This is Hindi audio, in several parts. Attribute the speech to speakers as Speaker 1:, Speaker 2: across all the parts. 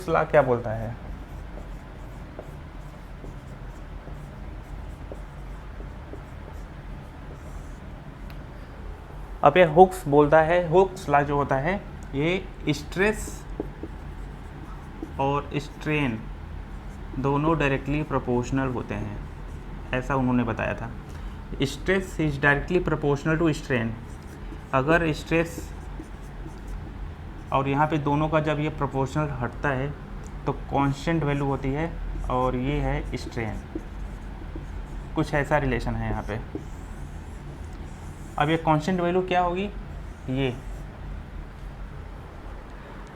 Speaker 1: लॉ क्या बोलता है? अब ये हुक्स बोलता है, हुक्स लॉ जो होता है ये स्ट्रेस और स्ट्रेन दोनों डायरेक्टली प्रोपोर्शनल होते हैं, ऐसा उन्होंने बताया था। Stress is directly proportional to strain. अगर स्ट्रेस और यहाँ पे दोनों का जब ये प्रोपोर्शनल हटता है तो कांस्टेंट वैल्यू होती है, और ये है स्ट्रेन। कुछ ऐसा रिलेशन है यहाँ पे। अब ये कांस्टेंट वैल्यू क्या होगी?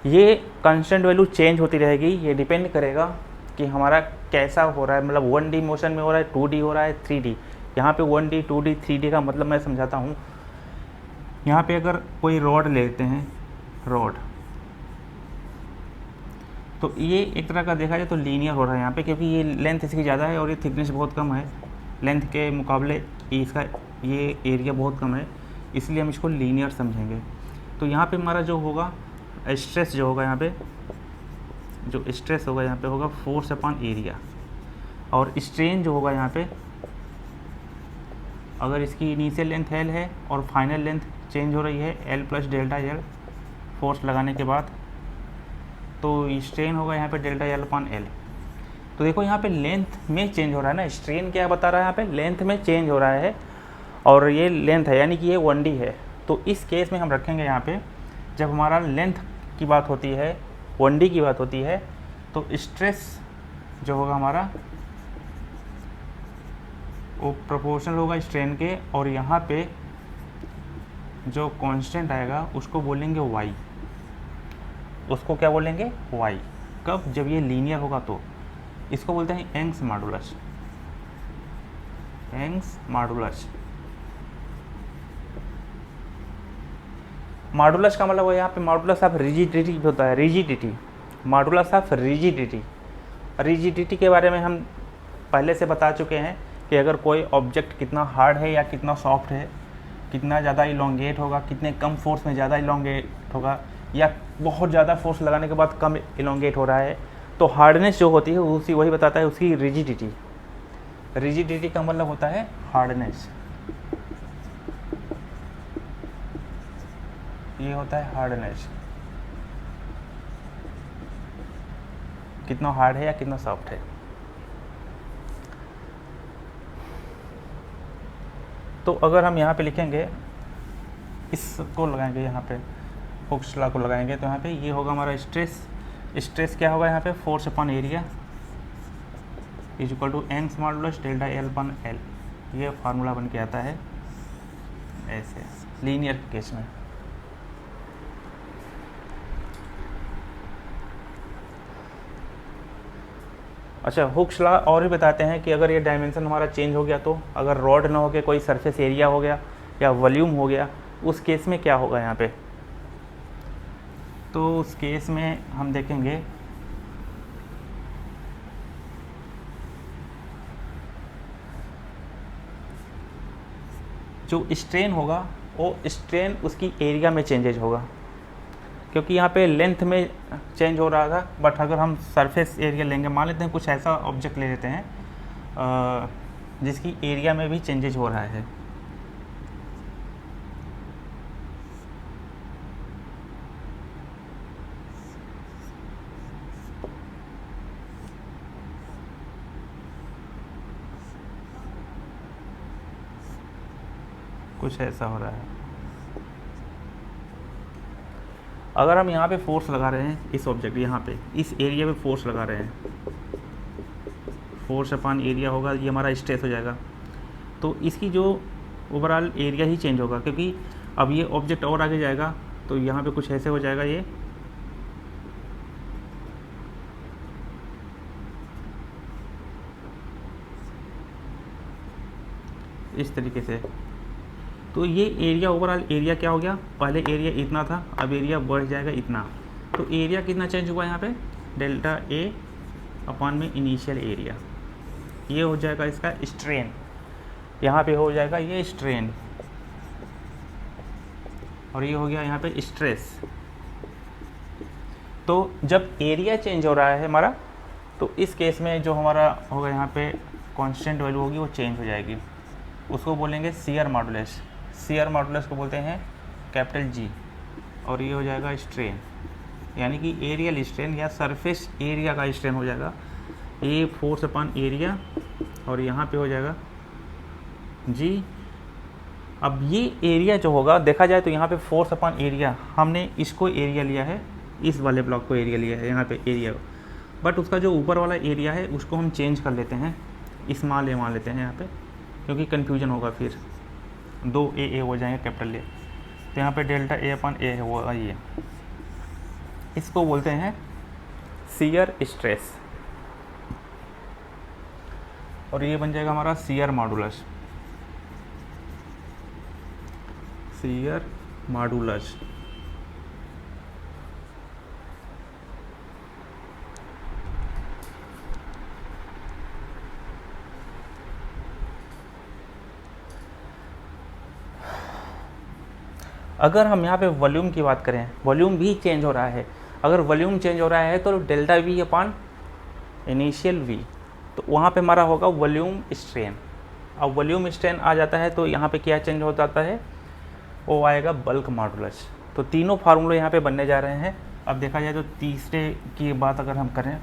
Speaker 1: ये कांस्टेंट वैल्यू चेंज होती रहेगी। ये डिपेंड करेगा कि हमारा कैसा हो रहा है, मतलब 1D मोशन में हो रहा है, 2D हो रहा है, 3D। यहाँ पे 1D 2D 3D का मतलब मैं समझाता हूँ। यहाँ पे अगर कोई रॉड लेते हैं, रॉड, तो ये एक तरह का देखा जाए तो लीनियर हो रहा है यहाँ पे, क्योंकि ये लेंथ इसकी ज़्यादा है और ये थिकनेस बहुत कम है। लेंथ के मुकाबले इसका ये एरिया बहुत कम है, इसलिए हम इसको लीनियर समझेंगे। तो यहाँ पे हमारा जो होगा स्ट्रेस, जो होगा यहाँ पे, जो स्ट्रेस होगा यहाँ पे होगा फोर्स अपॉन एरिया, और स्ट्रेन जो होगा यहाँ पे, अगर इसकी इनिशियल लेंथ L है और फाइनल लेंथ चेंज हो रही है L plus delta L force लगाने के बाद, तो स्ट्रेन होगा यहाँ पे डेल्टा L अपॉन L। तो देखो यहाँ पे लेंथ में चेंज हो रहा है ना, स्ट्रेन क्या बता रहा है, यहाँ पे लेंथ में चेंज हो रहा है, और ये लेंथ है यानी कि ये 1D है। तो इस केस में हम रखेंगे यहाँ पे, जब हमारा लेंथ की बात होती है, 1D की बात होती है, तो स्ट्रेस जो होगा हमारा वो प्रोपोर्शनल होगा स्ट्रेन के, और यहाँ पे जो कांस्टेंट आएगा उसको बोलेंगे y। उसको क्या बोलेंगे? y। कब? जब ये लीनियर होगा तो। इसको बोलते हैं Young's modulus. Young's modulus. Modulus का मतलब यहाँ पे मॉडुलस ऑफ रिजिडिटी होता है, rigidity, modulus of rigidity. Rigidity के बारे में हम पहले से बता चुके हैं कि अगर कोई ऑब्जेक्ट कितना हार्ड है या कितना सॉफ्ट है, कितना ज़्यादा इलोंगेट होगा, कितने कम फोर्स में ज़्यादा इलोंगेट होगा, या बहुत ज़्यादा फोर्स लगाने के बाद कम इलोंगेट हो रहा है, तो हार्डनेस जो होती है उसी वही बताता है उसकी रिजिडिटी। रिजिडिटी का मतलब होता है हार्डनेस, ये होता है हार्डनेस, कितना हार्ड है या कितना सॉफ्ट है। तो अगर हम यहाँ पे लिखेंगे, इसको लगाएंगे यहाँ पे, हुक्स लॉ को लगाएंगे, तो यहाँ पे ये होगा हमारा स्ट्रेस। स्ट्रेस क्या होगा यहाँ पे? Force upon area is equal to Young's modulus delta L upon L। ये फार्मूला बन के आता है ऐसे लीनियर केस में। अच्छा, हुक्स लॉ और भी बताते हैं कि अगर ये डायमेंशन हमारा चेंज हो गया, तो अगर रॉड ना हो के कोई सरफेस एरिया हो गया या वॉल्यूम हो गया, उस केस में क्या होगा यहाँ पे? तो उस केस में हम देखेंगे जो स्ट्रेन होगा वो स्ट्रेन उसकी एरिया में चेंजेज होगा, क्योंकि यहाँ पे लेंथ में चेंज हो रहा था। बट अगर हम सरफेस एरिया लेंगे, मान लेते हैं कुछ ऐसा ऑब्जेक्ट ले लेते हैं जिसकी एरिया में भी चेंजेज हो रहा है, कुछ ऐसा हो रहा है। अगर हम यहाँ पे फोर्स लगा रहे हैं, इस ऑब्जेक्ट यहाँ पे इस एरिया पे फोर्स लगा रहे हैं, फोर्स अपॉन एरिया होगा, ये हमारा स्ट्रेस हो जाएगा। तो इसकी जो ओवरऑल एरिया ही चेंज होगा, क्योंकि अब ये ऑब्जेक्ट और आगे जाएगा, तो यहाँ पे कुछ ऐसे हो जाएगा, ये इस तरीके से। तो ये एरिया, ओवरऑल एरिया क्या हो गया? पहले एरिया इतना था, अब एरिया बढ़ जाएगा इतना। तो एरिया कितना चेंज हुआ यहाँ पे? डेल्टा A अपॉन में इनिशियल एरिया, ये हो जाएगा इसका स्ट्रेन। यहाँ पे हो जाएगा ये स्ट्रेन, और ये हो गया यहाँ पे स्ट्रेस। तो जब एरिया चेंज हो रहा है हमारा, तो इस केस में जो हमारा होगा यहाँ पे कांस्टेंट वैल्यू होगी वो चेंज हो जाएगी, उसको बोलेंगे शियर मॉडुलस। शियर मॉडुलस को बोलते हैं कैपिटल जी, और ये हो जाएगा स्ट्रेन, यानी कि एरियल स्ट्रेन या सरफेस एरिया का स्ट्रेन हो जाएगा, ए फोर्स अपॉन एरिया, और यहाँ पे हो जाएगा जी। अब ये एरिया जो होगा देखा जाए तो यहाँ पे फोर्स अपॉन एरिया, हमने इसको एरिया लिया है, इस वाले ब्लॉक को एरिया लिया है यहाँ पे एरिया, बट उसका जो ऊपर वाला एरिया है उसको हम चेंज कर लेते हैं, स्मॉल ए मान लेते हैं यहाँ पे, क्योंकि कन्फ्यूजन होगा फिर, दो ए हो जाएंगे कैपिटल ए, तो यहाँ पे डेल्टा ए अपॉन ए होगा ये, इसको बोलते हैं शियर स्ट्रेस, और ये बन जाएगा हमारा शियर मॉडुलस। शियर मॉडुलस अगर हम यहाँ पे वॉल्यूम की बात करें, वॉल्यूम भी चेंज हो रहा है, अगर वॉल्यूम चेंज हो रहा है तो delta V upon initial V, तो वहाँ पे हमारा होगा वॉल्यूम स्ट्रेन। अब वॉल्यूम स्ट्रेन आ जाता है तो यहाँ पे क्या चेंज हो जाता है, वो आएगा बल्क मॉडुलस। तो तीनों फार्मूले यहाँ पे बनने जा रहे हैं। अब देखा जाए तो तीसरे की बात अगर हम करें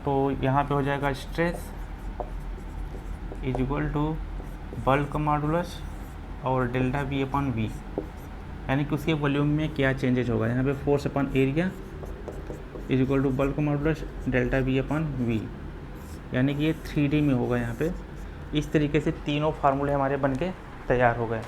Speaker 1: तो यहाँ पे हो जाएगा stress is equal to bulk modulus और डेल्टा वी अपॉन वी, यानी कि उसके वॉल्यूम में क्या चेंजेज होगा, यहाँ पे force upon area is equal to bulk modulus delta V upon V, यानी कि ये 3D में होगा यहाँ पे। इस तरीके से तीनों फार्मूले हमारे बन के तैयार हो गए।